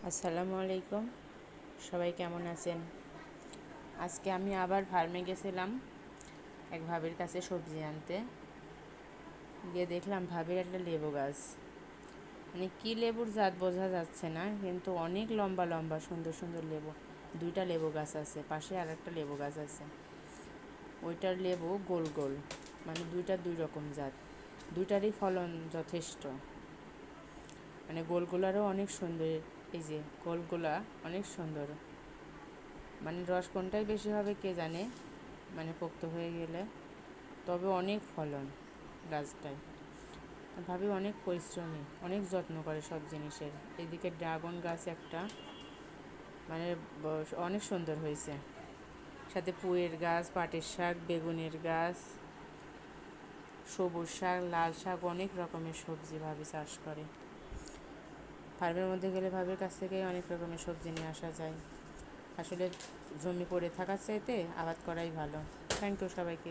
আসসালামু আলাইকুম। সবাই কেমন আছেন? আজকে আমি আবার ফার্মে গেছিলাম এক ভাবির কাছে সবজি আনতে। গিয়ে দেখলাম ভাবির একটা লেবু গাছ, মানে কী লেবুর জাত বোঝা যাচ্ছে না, কিন্তু অনেক লম্বা লম্বা সুন্দর সুন্দর লেবু। দুইটা লেবু গাছ আছে, পাশে আর একটা লেবু গাছ আছে। ওইটার লেবু গোল গোল, মানে দুইটা দুই রকম জাত। দুইটারই ফলন যথেষ্ট, মানে গোলগুলারও অনেক সুন্দর। এই যে গোলগুলা অনেক সুন্দর, মানে রস কোনটাই বেশি হবে কে জানে, মানে পোক্ত হয়ে গেলে। তবে অনেক ফলন গাছটায়। ভাবি অনেক পরিশ্রমী, অনেক যত্ন করে সব জিনিসের। এদিকে ড্রাগন গাছ একটা, মানে অনেক সুন্দর হয়েছে। সাথে পুঁইয়ের গাছ, পাটের শাক, বেগুনের গাছ, সবুজ শাক, লাল শাক, অনেক রকমের সবজি ভাবি চাষ করে। ফার্মের মধ্যে গেলে ভাবির কাছ থেকে অনেক রকমের সবজি নিয়ে আসা যায়। আসলে জমি পড়ে থাকার চাইতে আবাদ করাই ভালো। থ্যাংক ইউ সবাইকে।